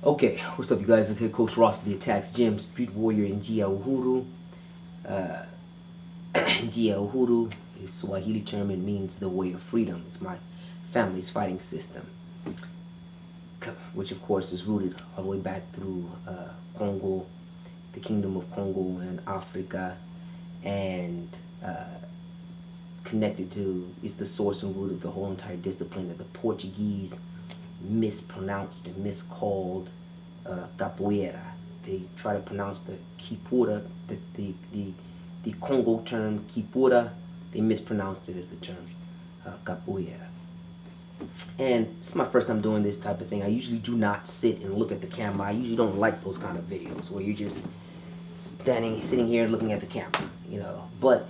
Okay, what's up, you guys? It's head coach Ross for the ATACX Gym, Street Warrior in Gia Uhuru. Uh, Gia Uhuru is Swahili term. It means the way of freedom. It's my family's fighting system, which of course is rooted all the way back through Congo, the Kingdom of Congo and Africa, and connected to, it's the source and root of the whole entire discipline that the Portuguese mispronounced and miscalled capoeira. They try to pronounce the kipura, the Congo term kipura. They mispronounced it as the term capoeira. And it's my first time doing this type of thing. I usually do not sit and look at the camera. I usually don't like those kind of videos where you're just sitting here looking at the camera, you know. But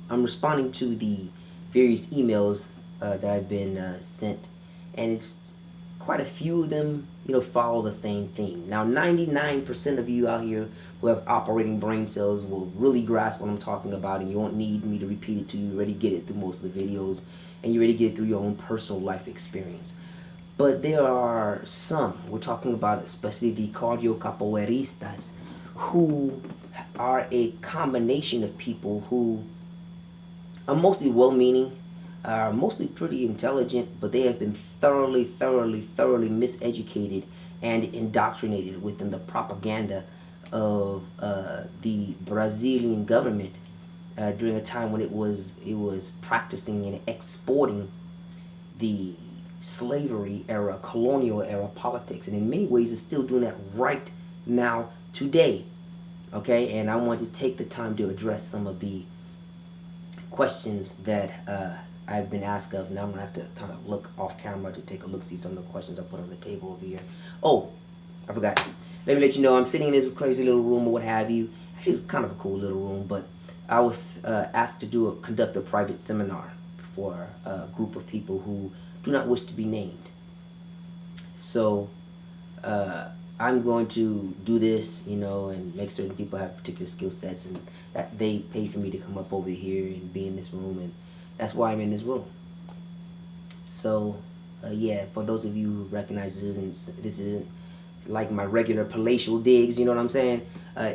I'm responding to the various emails that I've been sent, and it's quite a few of them, you know, follow the same theme. Now, 99% of you out here who have operating brain cells will really grasp what I'm talking about, and you won't need me to repeat it to you. You already get it through most of the videos, and you already get it through your own personal life experience. But there are some, we're talking about especially the cardio capoeiristas, who are a combination of people who are mostly well-meaning, are mostly pretty intelligent, but they have been thoroughly miseducated and indoctrinated within the propaganda of the Brazilian government during a time when it was practicing and exporting the slavery era, colonial era politics, and in many ways it's still doing that right now today. Okay, and I want to take the time to address some of the questions that I've been asked of. Now I'm gonna have to kind of look off camera to take a look, see some of the questions I put on the table over here. Oh, I forgot. Let me let you know I'm sitting in this crazy little room or what have you. Actually, it's kind of a cool little room, but I was asked to conduct a private seminar for a group of people who do not wish to be named. So I'm going to do this, you know, and make certain people have particular skill sets, and that they pay for me to come up over here and be in this room, and that's why I'm in this room. So, yeah, for those of you who recognize this isn't like my regular palatial digs, you know what I'm saying?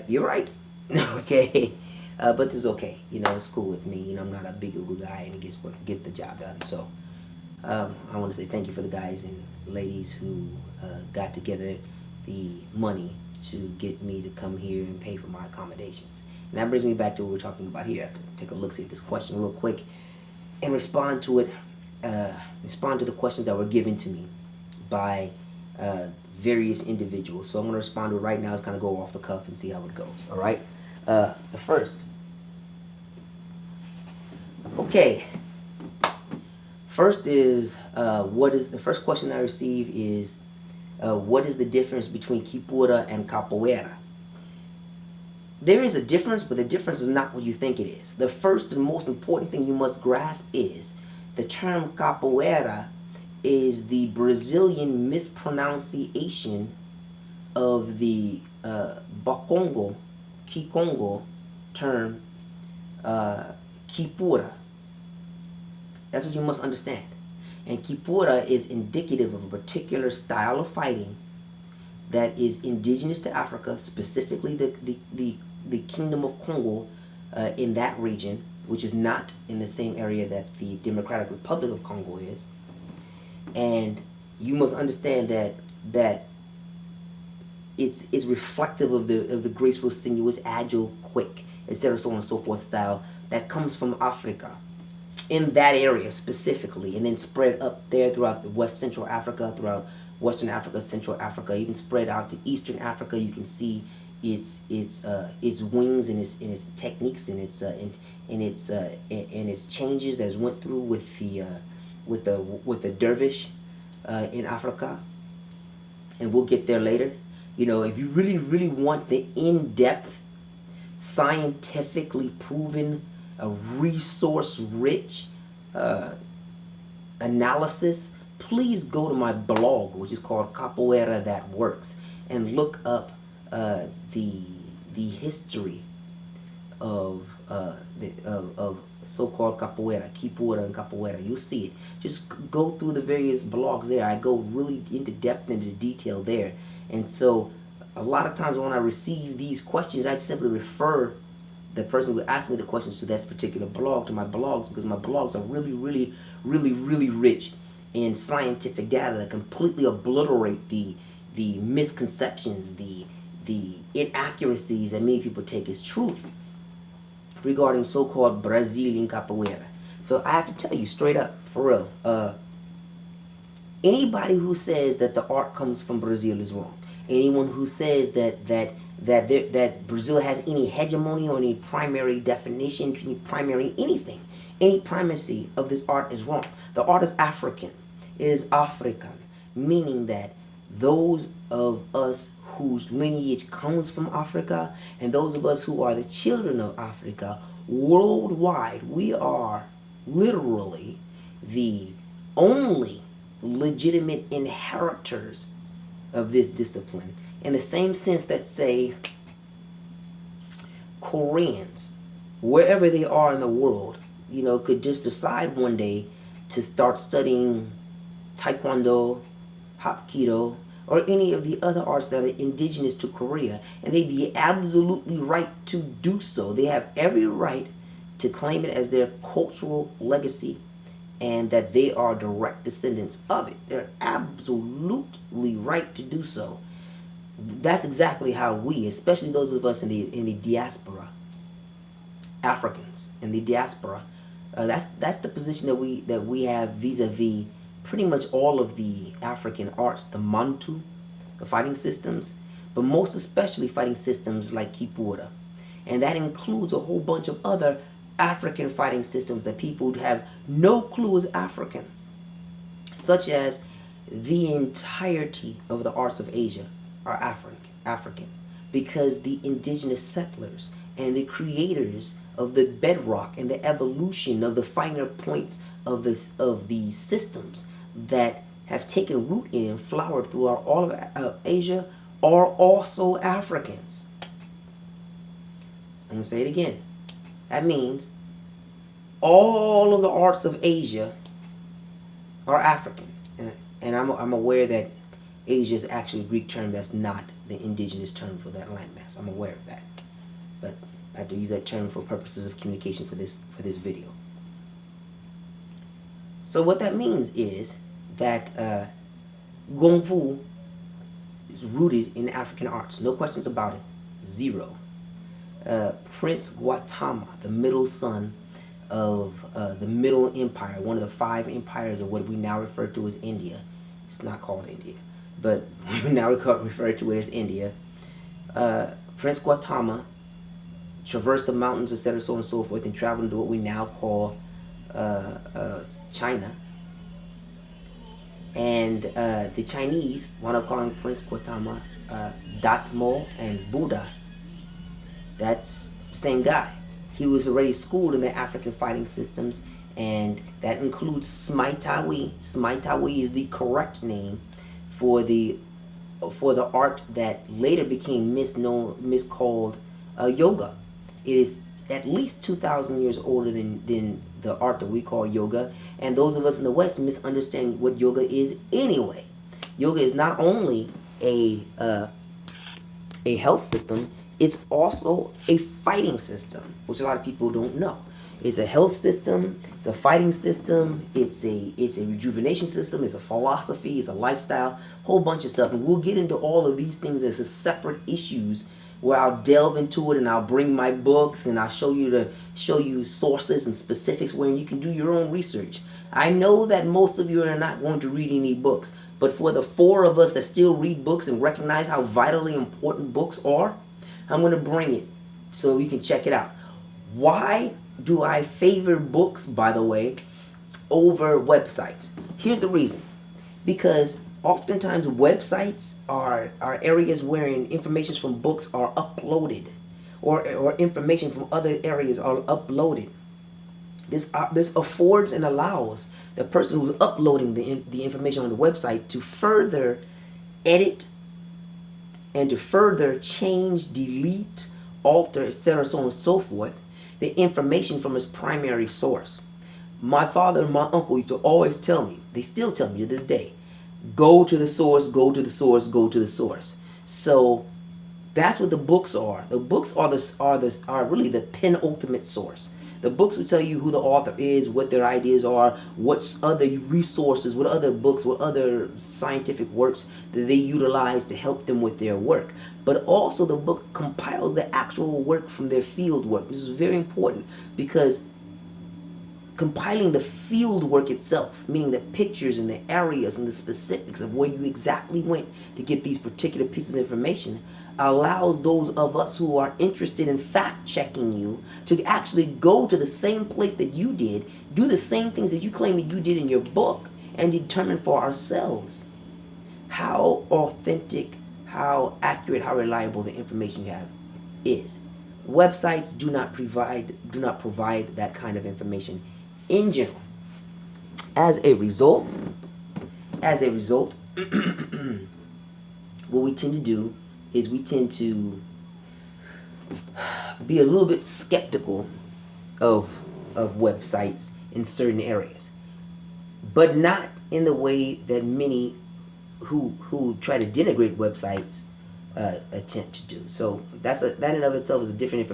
You're right. Okay. But this is okay. You know, it's cool with me. You know, I'm not a big Uber guy, and it gets the job done. So, I want to say thank you for the guys and ladies who got together the money to get me to come here and pay for my accommodations. And that brings me back to what we're talking about here. I have to take a look, see at this question real quick, and respond to it. Respond to the questions that were given to me by various individuals. So I'm going to respond to it right now. It's kind of go off the cuff and see how it goes. All right. The first. Okay. First is the first question I receive is what is the difference between kipura and capoeira? There is a difference, but the difference is not what you think it is. The first and most important thing you must grasp is the term capoeira is the Brazilian mispronunciation of the Bakongo, Kikongo term kipura. That's what you must understand. And kipura is indicative of a particular style of fighting that is indigenous to Africa, specifically the Kingdom of Congo in that region, which is not in the same area that the Democratic Republic of Congo is. And you must understand that it's reflective of the graceful, sinuous, agile, quick, etc., so on and so forth style that comes from Africa, in that area specifically, and then spread up there throughout the West Central Africa, throughout Western Africa, Central Africa, even spread out to Eastern Africa. You can see its wings and its techniques and its changes that went through with the dervish in Africa, and we'll get there later. You know, if you really want the in-depth, scientifically proven, a resource-rich analysis, please go to my blog, which is called Capoeira That Works, and look up the history of so-called capoeira, Kipura and capoeira. You'll see it. Just go through the various blogs there. I go really into depth into detail there. And so a lot of times when I receive these questions, I simply refer the person who asked me the questions to that particular blog, to my blogs, because my blogs are really rich in scientific data that completely obliterate the misconceptions, the inaccuracies that many people take as truth regarding so-called Brazilian capoeira. So I have to tell you straight up, for real, anybody who says that the art comes from Brazil is wrong. Anyone who says that Brazil has any hegemony or any primary definition, any primary anything, any primacy of this art is wrong. The art is African. It is African, meaning that those of us whose lineage comes from Africa and those of us who are the children of Africa worldwide, we are literally the only legitimate inheritors of this discipline, in the same sense that, say, Koreans, wherever they are in the world, could just decide one day to start studying Taekwondo, Hapkido, or any of the other arts that are indigenous to Korea, and they'd be absolutely right to do so. They have every right to claim it as their cultural legacy and that they are direct descendants of it. They're absolutely right to do so. That's exactly how we, especially those of us in the diaspora, Africans in the diaspora, that's the position that we have vis-a-vis pretty much all of the African arts, the Mantu, the fighting systems, but most especially fighting systems like Kipura. And that includes a whole bunch of other African fighting systems that people have no clue is African, such as the entirety of the arts of Asia are African, because the indigenous settlers and the creators of the bedrock and the evolution of the finer points of the systems that have taken root in and flowered throughout all of Asia are also Africans. I'm going to say it again. That means all of the arts of Asia are African. And I'm aware that Asia is actually a Greek term that's not the indigenous term for that landmass. I'm aware of that. But I have to use that term for purposes of communication for this video. So what that means is that Kung Fu is rooted in African arts. No questions about it. Zero. Prince Gautama, the middle son of the Middle Empire, one of the 5 empires of what we now refer to as India. It's not called India, but we now refer to it as India. Prince Gautama traversed the mountains, etc., so on and so forth, and traveled into what we now call China. And the Chinese wound up calling Prince Gautama Datmo and Buddha. That's the same guy. He was already schooled in the African fighting systems, and that includes Smai Tawi. Smai Tawi is the correct name for the art that later became miscalled yoga. It is at least 2,000 years older than the art that we call yoga, and those of us in the West misunderstand what yoga is anyway. Yoga is not only a health system, it's also a fighting system, which a lot of people don't know. It's a health system, it's a fighting system, it's a rejuvenation system, it's a philosophy, it's a lifestyle, whole bunch of stuff. And we'll get into all of these things as a separate issues where I'll delve into it and I'll bring my books and I'll show you sources and specifics where you can do your own research. I know that most of you are not going to read any books, but for the 4 of us that still read books and recognize how vitally important books are, I'm going to bring it so you can check it out. Why do I favor books, by the way, over websites? Here's the reason. Because oftentimes websites are areas wherein information from books are uploaded, or information from other areas are uploaded. This affords and allows the person who's uploading the information on the website to further edit and to further change, delete, alter, etc., so on and so forth. the information from its primary source. My father and my uncle used to always tell me, they still tell me to this day, go to the source, go to the source, go to the source. So that's what the books are. The books are really the penultimate source. The books will tell you who the author is, what their ideas are, what other resources, what other books, what other scientific works that they utilize to help them with their work. But also the book compiles the actual work from their field work. This is very important because compiling the field work itself, meaning the pictures and the areas and the specifics of where you exactly went to get these particular pieces of information, allows those of us who are interested in fact checking you to actually go to the same place that you did, do the same things that you claim that you did in your book, and determine for ourselves how authentic, how accurate, how reliable the information you have is. Websites do not provide that kind of information in general. As a result, what we tend to do is we tend to be a little bit skeptical of websites in certain areas, but not in the way that many who try to denigrate websites attempt to do. So that in of itself is a different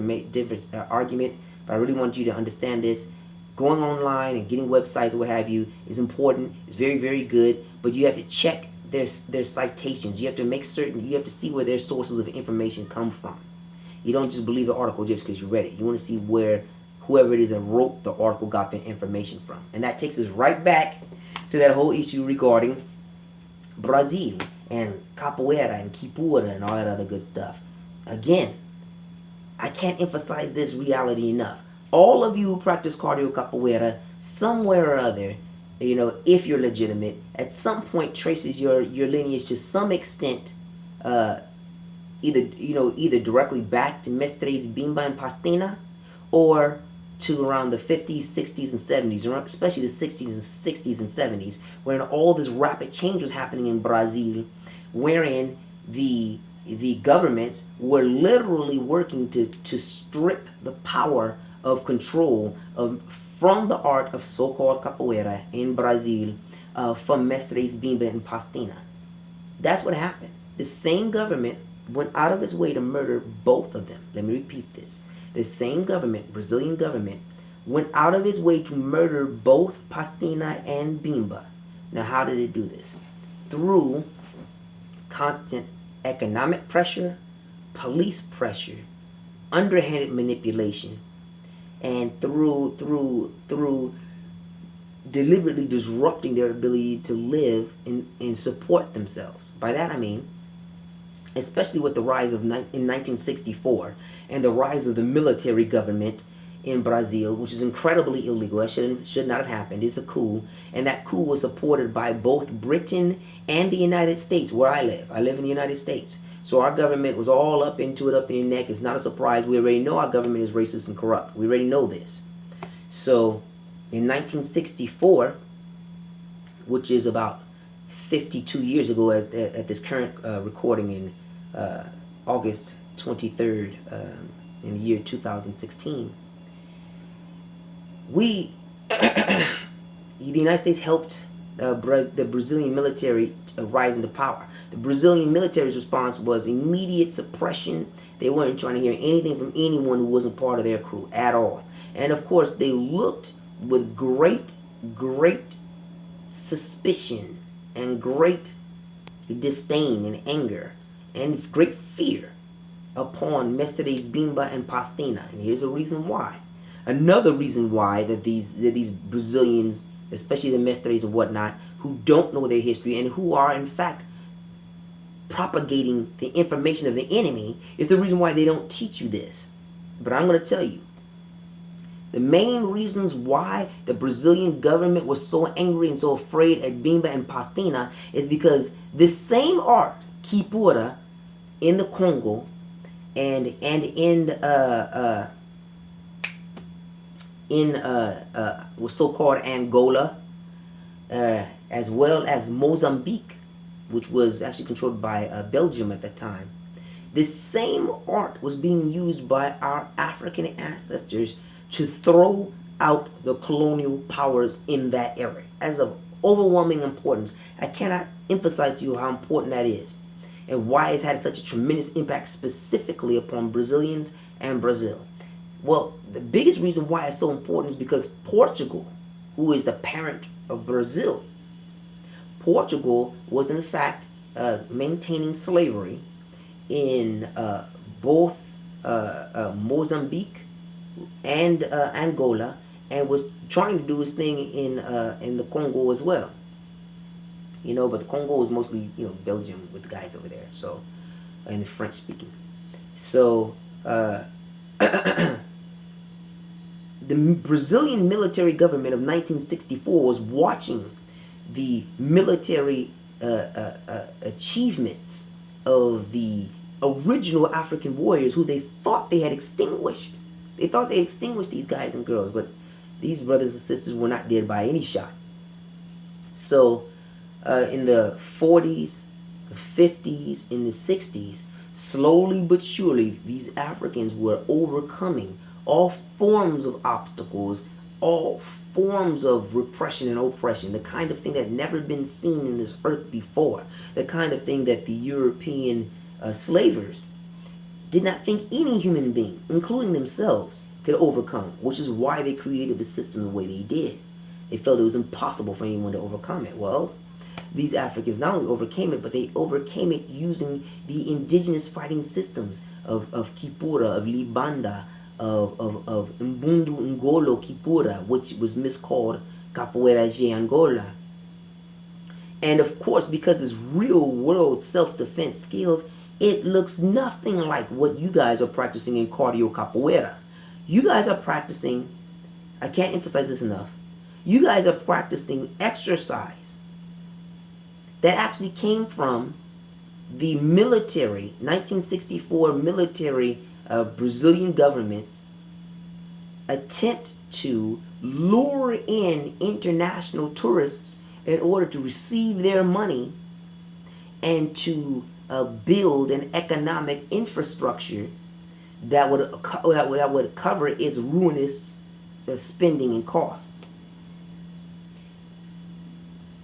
argument. But I really want you to understand this. Going online and getting websites or what have you is important. It's very, very good, but you have to check their citations. You have to make certain, you have to see where their sources of information come from. You don't just believe the article just because you read it. You want to see where whoever it is that wrote the article got their information from. And that takes us right back to that whole issue regarding Brazil and capoeira and capoeira and all that other good stuff. Again, I can't emphasize this reality enough. All of you who practice cardio capoeira, somewhere or other, you know, if you're legitimate, at some point traces your lineage to some extent, either directly back to Mestres Bimba and Pastina, or to around the 50s, 60s, and 70s, especially the 60s and 70s, when all this rapid change was happening in Brazil, wherein the governments were literally working to strip the power of control from the art of so-called capoeira in Brazil, from Mestres Bimba and Pastina. That's what happened. The same government went out of its way to murder both of them. Let me repeat this. The same government, Brazilian government, went out of its way to murder both Pastina and Bimba. Now, how did it do this? Through constant economic pressure, police pressure, underhanded manipulation, and through deliberately disrupting their ability to live and support themselves. By that I mean, especially with the rise of in 1964 and the rise of the military government in Brazil, which is incredibly illegal. That should not have happened. It's a coup, and that coup was supported by both Britain and the United States, where I live. I live in the United States. So our government was all up into it, up to their neck. It's not a surprise. We already know our government is racist and corrupt. We already know this. So in 1964, which is about 52 years ago at this current recording in August 23rd in the year 2016, the United States helped the Brazilian military rise into power. The Brazilian military's response was immediate suppression. They weren't trying to hear anything from anyone who wasn't part of their crew at all. And of course, they looked with great suspicion and great disdain and anger and great fear upon Mestres Bimba and Pastina. And here's a reason why. Another reason why that these Brazilians, especially the Mestres and whatnot, who don't know their history and who are in fact propagating the information of the enemy, is the reason why they don't teach you this. But I'm going to tell you. The main reasons why the Brazilian government was so angry and so afraid at Bimba and Pastina is because this same art, capoeira, in the Congo and in so-called Angola, as well as Mozambique, which was actually controlled by Belgium at that time. This same art was being used by our African ancestors to throw out the colonial powers in that area as of overwhelming importance. I cannot emphasize to you how important that is and why it's had such a tremendous impact specifically upon Brazilians and Brazil. Well, the biggest reason why it's so important is because Portugal, who is the parent of Brazil, Portugal was in fact maintaining slavery in both Mozambique and Angola, and was trying to do its thing in the Congo as well. You know, but the Congo is mostly, you know, Belgium with the guys over there, so, and the French speaking. So the Brazilian military government of 1964 was watching the military achievements of the original African warriors who they thought they had extinguished. They thought they extinguished these guys and girls, but these brothers and sisters were not dead by any shot. So in the 40s, the 50s, in the 60s, slowly but surely, these Africans were overcoming all forms of obstacles, all forms of repression and oppression, the kind of thing that had never been seen in this earth before, the kind of thing that the European slavers did not think any human being, including themselves, could overcome, which is why they created the system the way they did. They felt it was impossible for anyone to overcome it. Well, these Africans not only overcame it, but they overcame it using the indigenous fighting systems of Kipura, of Libanda, of Mbundu Ngolo Kipura, which was miscalled Capoeira de Angola. And of course, because it's real world self-defense skills, it looks nothing like what you guys are practicing in cardio capoeira. You guys are practicing, I can't emphasize this enough, you guys are practicing exercise that actually came from the military, 1964 military Brazilian government's attempt to lure in international tourists in order to receive their money and to build an economic infrastructure that would cover its ruinous spending and costs.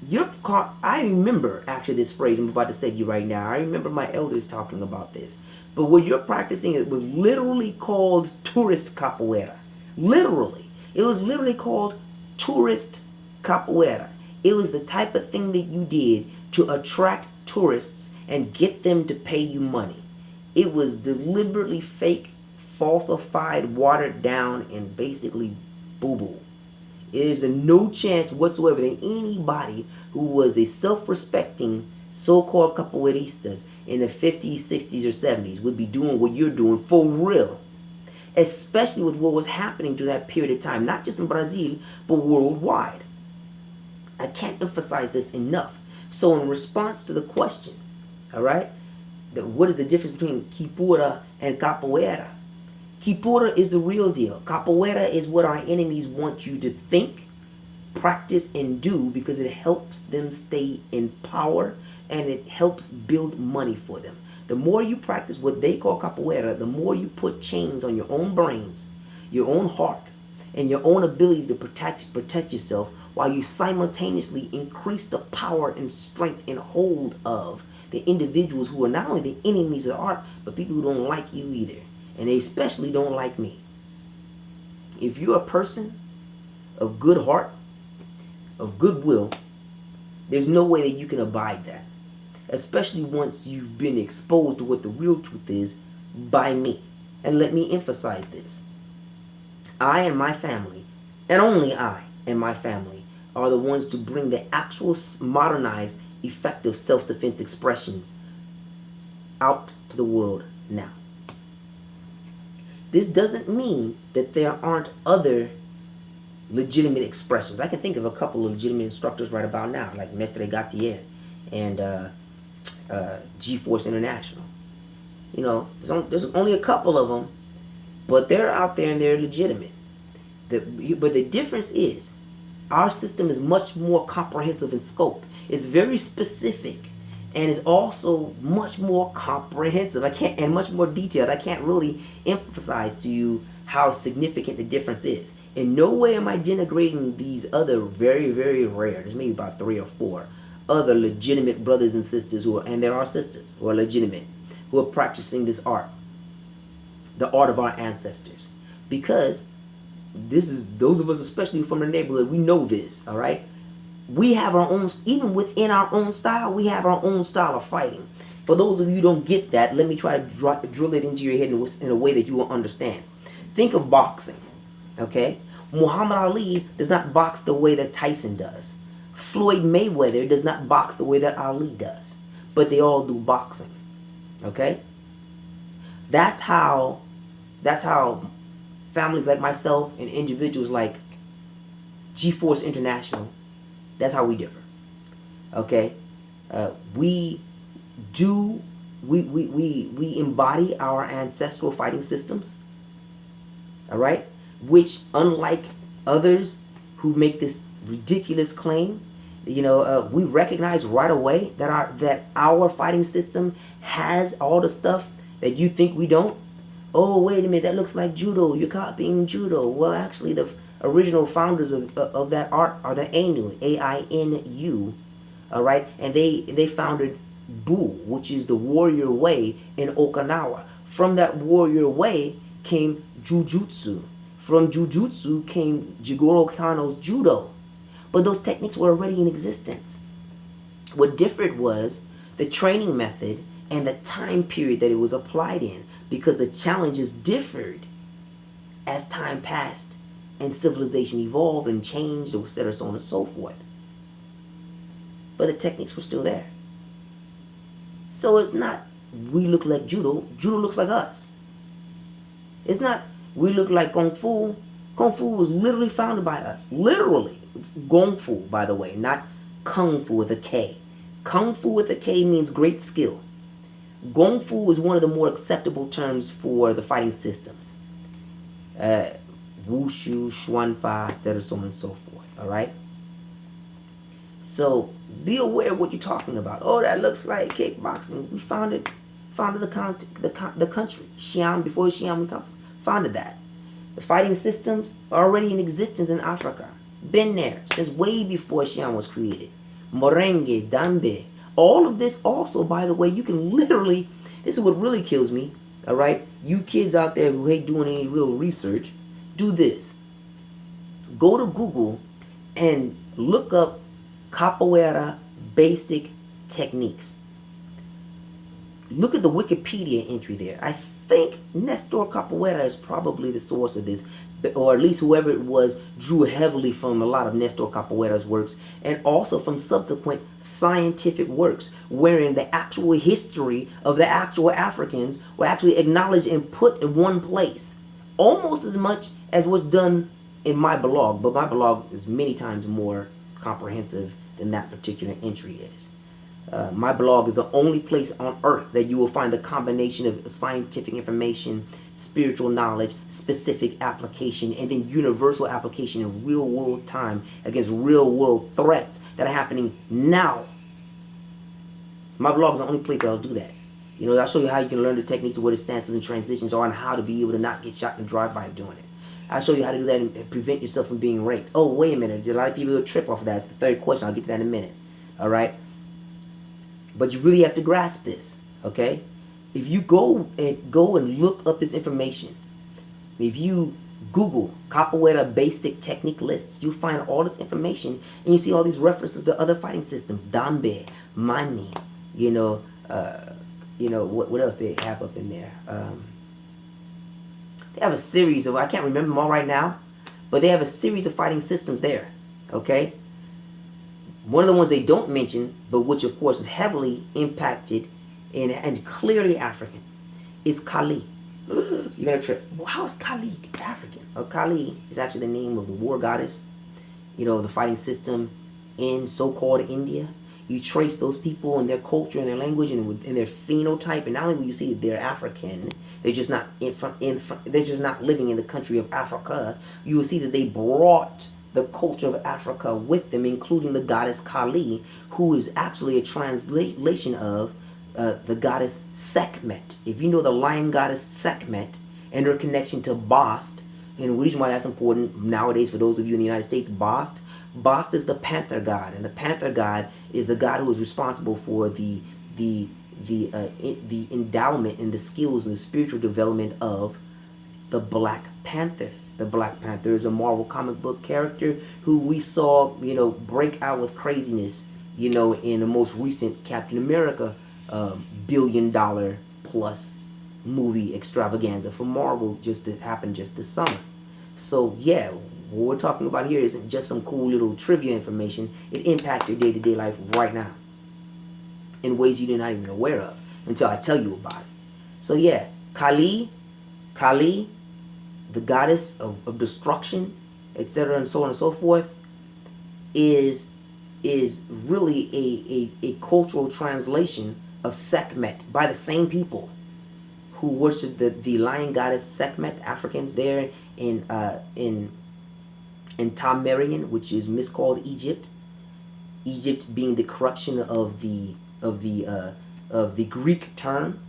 I remember actually this phrase I'm about to say to you right now. I remember my elders talking about this. But what you're practicing, it was literally called tourist capoeira. Literally. It was literally called tourist capoeira. It was the type of thing that you did to attract tourists and get them to pay you money. It was deliberately fake, falsified, watered down, and basically boo-boo. There's no chance whatsoever that anybody who was a self-respecting so-called capoeiristas in the 50s, 60s, or 70s would be doing what you're doing for real. Especially with what was happening during that period of time, not just in Brazil, but worldwide. I can't emphasize this enough. So in response to the question, all right, what is the difference between Kipura and Capoeira? Kipura is the real deal. Capoeira is what our enemies want you to think, practice, and do because it helps them stay in power and it helps build money for them. The more you practice what they call Capoeira, the more you put chains on your own brains, your own heart, and your own ability to protect yourself while you simultaneously increase the power and strength and hold of the individuals who are not only the enemies of art, but people who don't like you either. And they especially don't like me. If you're a person of good heart, of goodwill, there's no way that you can abide that. Especially once you've been exposed to what the real truth is by me. And let me emphasize this. I and my family, and only I and my family, are the ones to bring the actual modernized, effective self-defense expressions out to the world now. This doesn't mean that there aren't other legitimate expressions. I can think of a couple of legitimate instructors right about now, like Mestre Gatier and G-Force International. You know, there's only a couple of them, but they're out there and they're legitimate. But the difference is, our system is much more comprehensive in scope. It's very specific, and it's also much more comprehensive. And much more detailed. I can't really emphasize to you how significant the difference is. In no way am I denigrating these other very, very rare, there's maybe about 3 or 4 other legitimate brothers and sisters who are, and there are sisters who are legitimate, who are practicing this art, the art of our ancestors. Because this is, those of us especially from the neighborhood, we know this, all right? We have our own, even within our own style, we have our own style of fighting. For those of you who don't get that, let me try to drill it into your head in a way that you will understand. Think of boxing, okay? Muhammad Ali does not box the way that Tyson does. Floyd Mayweather does not box the way that Ali does. But they all do boxing, okay? That's how families like myself and individuals like G-Force International, that's how we differ, okay? We embody our ancestral fighting systems, all right? Which, unlike others who make this ridiculous claim, you know, we recognize right away that our fighting system has all the stuff that you think we don't. Oh, wait a minute, that looks like judo. You're copying judo. Well, actually, the original founders of that art are the Ainu, A-I-N-U, all right? And they founded Bu, which is the warrior way in Okinawa. From that warrior way came jujutsu. From jujutsu came Jigoro Kano's judo. But those techniques were already in existence. What differed was the training method and the time period that it was applied in, because the challenges differed as time passed and civilization evolved and changed, etc., so on and so forth. But the techniques were still there. So it's not we look like judo, judo looks like us. It's not we look like Kung Fu. Kung Fu was literally founded by us. Literally. Gong Fu, by the way, not Kung Fu with a K. Kung Fu with a K means great skill. Gong Fu is one of the more acceptable terms for the fighting systems. Wushu, Xuanfa, etc., so on and so forth. All right? So be aware of what you're talking about. Oh, that looks like kickboxing. We founded the country. Xi'an, before Xi'an, we founded that. The fighting systems are already in existence in Africa. Been there since way before Xi'an was created. Morengue, Dambe. All of this also, by the way, you can literally, this is what really kills me, all right? You kids out there who hate doing any real research, do this. Go to Google and look up Capoeira basic techniques. Look at the Wikipedia entry there. I think Nestor Capoeira is probably the source of this, or at least whoever it was drew heavily from a lot of Nestor Capoeira's works, and also from subsequent scientific works wherein the actual history of the actual Africans were actually acknowledged and put in one place, almost as much as what's done in my blog, but my blog is many times more comprehensive than that particular entry is. My blog is the only place on earth that you will find a combination of scientific information, spiritual knowledge, specific application, and then universal application in real world time against real world threats that are happening now. My blog is the only place that'll do that. You know, I'll show you how you can learn the techniques of what the stances and transitions are and how to be able to not get shot in drive-by doing it. I'll show you how to do that and prevent yourself from being raped. Oh, wait a minute. A lot of people will trip off of that. It's the third question. I'll get to that in a minute. All right? But you really have to grasp this, okay? If you go and look up this information, if you Google Capoeira basic technique lists, you'll find all this information, and you see all these references to other fighting systems, Dambe, Mani, what else they have up in there? They have a series of, I can't remember them all right now, but they have a series of fighting systems there, okay? One of the ones they don't mention, but which of course is heavily impacted and clearly African, is Kali. You're gonna trip. Well, how is Kali African? Well, Kali is actually the name of the war goddess, the fighting system in so-called India. You trace those people and their culture and their language and their phenotype, and not only will you see that they're African, they're just not they're just not living in the country of Africa. You will see that they brought the culture of Africa with them, including the goddess Kali, who is actually a translation of the goddess Sekhmet. If you know the lion goddess Sekhmet, and their connection to Bast. And the reason why that's important nowadays for those of you in the United States, Bast is the panther god, and the panther god is the god who is responsible for the endowment and the skills and the spiritual development of the Black Panther. The Black Panther is a Marvel comic book character who we saw, break out with craziness, in the most recent Captain America billion-dollar plus movie extravaganza for Marvel that happened just this summer. So yeah, what we're talking about here isn't just some cool little trivia information. It impacts your day-to-day life right now in ways you're not even aware of until I tell you about it. So yeah, Kali, the goddess of destruction, etc., and so on and so forth, is really a cultural translation of Sekhmet by the same people who worship the lion goddess Sekhmet, Africans there in Tamarian, which is miscalled Egypt. Egypt being the corruption of the Greek term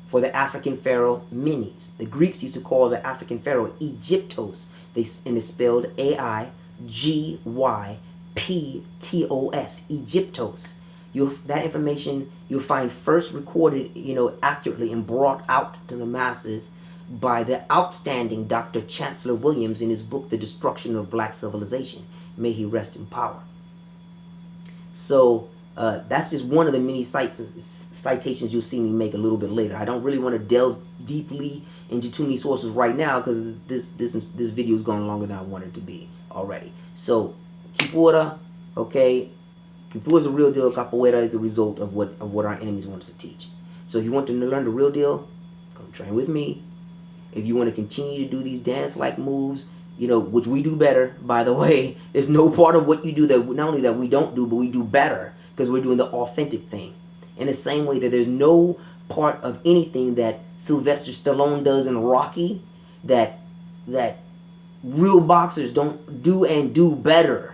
for the African pharaoh Menes. The Greeks used to call the African pharaoh Egyptos. And it's spelled Aegyptos, Egyptos. That information you'll find first recorded, accurately and brought out to the masses by the outstanding Dr. Chancellor Williams in his book, The Destruction of Black Civilization. May he rest in power. So that's just one of the many citations you'll see me make a little bit later. I don't really want to delve deeply into too many sources right now because this video is going longer than I want it to be already. So Capoeira, okay, Capoeira is the real deal. Capoeira is the result of what our enemies want us to teach. So if you want to learn the real deal, come train with me. If you want to continue to do these dance-like moves, which we do better, by the way, there's no part of what you do that not only that we don't do, but we do better because we're doing the authentic thing. In the same way that there's no part of anything that Sylvester Stallone does in Rocky that real boxers don't do and do better.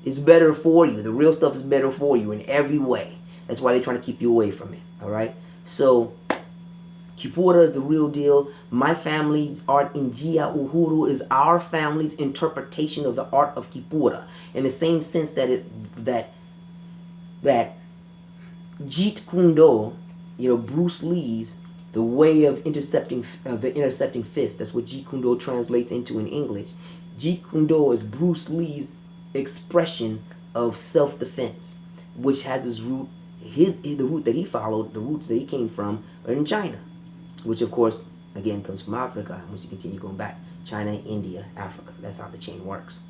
It's better for you. The real stuff is better for you in every way. That's why they're trying to keep you away from it. All right? So Capoeira is the real deal. My family's art in Njia Uhuru is our family's interpretation of the art of Capoeira, in the same sense that Jeet Kune Do, Bruce Lee's the way of intercepting fist. That's what Jeet Kune Do translates into in English. Jeet Kune Do is Bruce Lee's expression of self-defense, which has its root, the root that he followed, the roots that he came from are in China, which of course again comes from Africa. Once you continue going back, China, India, Africa. That's how the chain works.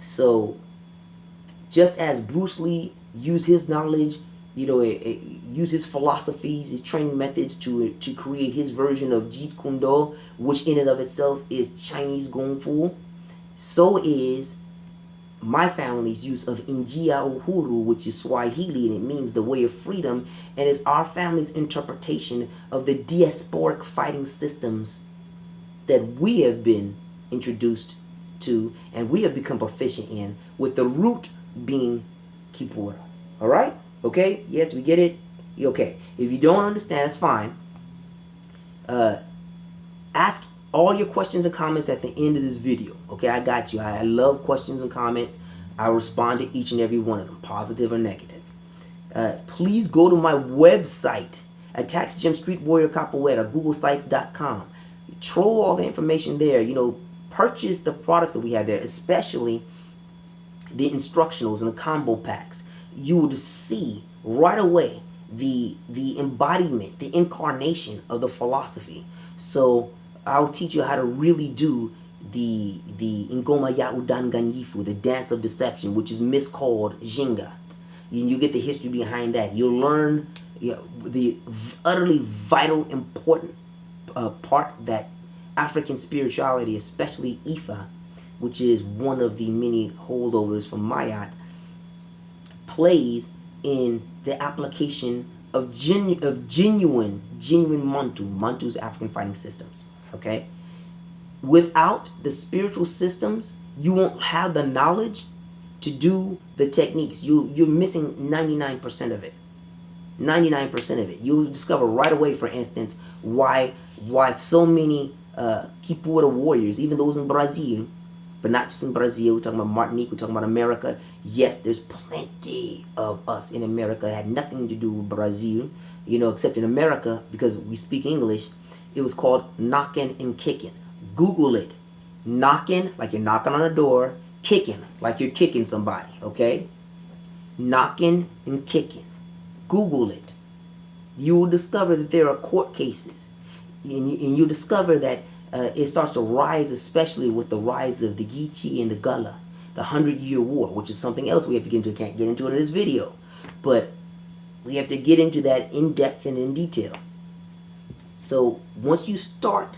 So just as Bruce Lee used his knowledge, use his philosophies, his training methods to create his version of Jeet Kune Do, which in and of itself is Chinese Kung Fu, so is my family's use of Njia Uhuru, which is Swahili, and it means the way of freedom, and is our family's interpretation of the diasporic fighting systems that we have been introduced to and we have become proficient in, with the root being Capoeira. All right? Okay? Yes, we get it? Okay. If you don't understand, it's fine. Ask all your questions and comments at the end of this video. Okay, I got you. I love questions and comments. I respond to each and every one of them, positive or negative. Please go to my website, ATACX Gym Street Warrior Capoeira, googlesites.com. Troll all the information there. Purchase the products that we have there, especially the instructionals and the combo packs. You would see right away the embodiment, the incarnation of the philosophy. So I'll teach you how to really do the Ngoma ya Udanganyifu, the dance of deception, which is miscalled Jinga. You get the history behind that. You'll learn the utterly vital, important part that African spirituality, especially Ifa, which is one of the many holdovers from Mayat, plays in the application of genuine Mantu's African fighting systems. Okay? Without the spiritual systems, you won't have the knowledge to do the techniques. You're missing 99% of it. 99% of it. You'll discover right away, for instance, why why so many Capoeira warriors, even those in Brazil, but not just in Brazil, we're talking about Martinique, we're talking about America. Yes, there's plenty of us in America. It had nothing to do with Brazil, you know, except in America, because we speak English, it was called knocking and kicking. Google it. Knocking, like you're knocking on a door. Kicking, like you're kicking somebody, okay? Knocking and kicking. Google it. You will discover that there are court cases. And you'll discover that it starts to rise, especially with the rise of the Geechee and the Gullah, the 100-Year War, which is something else we have to get into. I can't get into it in this video. But we have to get into that in depth and in detail. So once you start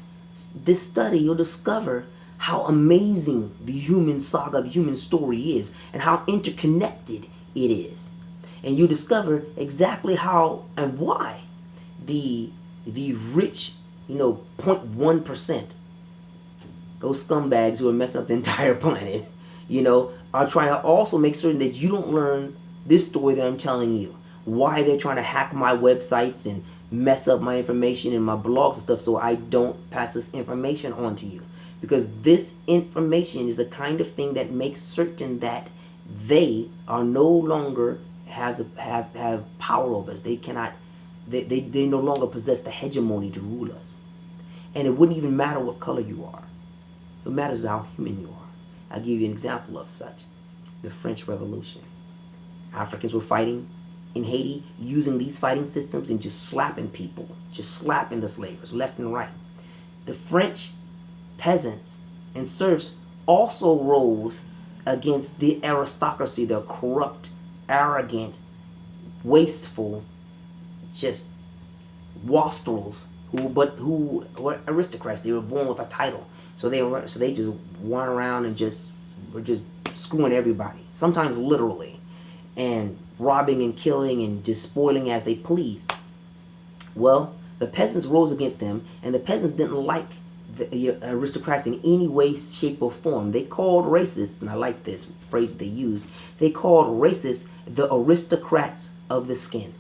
this study, you'll discover how amazing the human saga, the human story is, and how interconnected it is. And you discover exactly how and why the rich, you know, 0.1%, those scumbags who are messing up the entire planet, you know, are trying to also make certain that you don't learn this story that I'm telling you. Why they're trying to hack my websites and mess up my information and my blogs and stuff so I don't pass this information on to you. Because this information is the kind of thing that makes certain that they are no longer have power over us. They cannot, they no longer possess the hegemony to rule us. And it wouldn't even matter what color you are. What matters is how human you are. I'll give you an example of such. The French Revolution. Africans were fighting in Haiti using these fighting systems and just slapping people, just slapping the slavers left and right. The French peasants and serfs also rose against the aristocracy, the corrupt, arrogant, wasteful, just wastrels who were aristocrats. They were born with a title, so they just went around and were just screwing everybody, sometimes literally, and robbing and killing and just spoiling as they pleased. Well, the peasants rose against them, and the peasants didn't like the aristocrats in any way, shape, or form. They called racists, and I like this phrase they used, they called racists the aristocrats of the skin.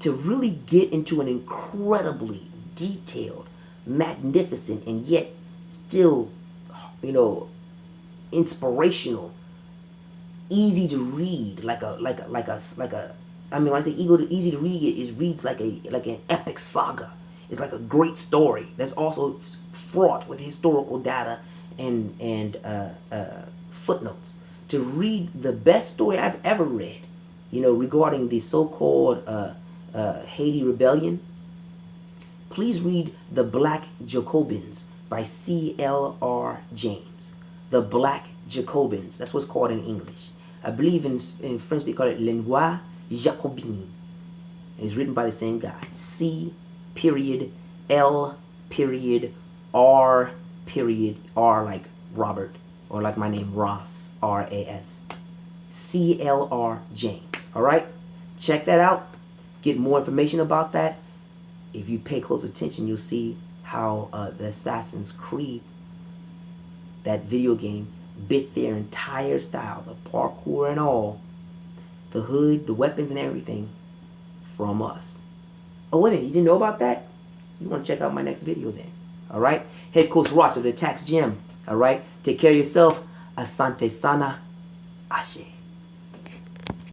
To really get into an incredibly detailed, magnificent, and yet still, you know, inspirational, easy to read, I mean, when I say easy to read, it reads like an epic saga. It's like a great story that's also fraught with historical data and footnotes. To read the best story I've ever read, you know, regarding the so-called Haiti Rebellion, please read The Black Jacobins by C.L.R. James. The Black Jacobins, that's what's called in English. I believe in French they call it L'Envoi Jacobin. It's written by the same guy. C. L. R. R like Robert, or like my name Ross, R-A-S. C.L.R. James. Alright? Check that out. Get more information about that. If you pay close attention, you'll see how the Assassin's Creed, that video game, bit their entire style, the parkour and all, the hood, the weapons and everything, from us. Oh, wait a minute, you didn't know about that? You want to check out my next video then. Alright? Head Coach Roch of the ATACX Gym. Alright? Take care of yourself. Asante sana. Ashe.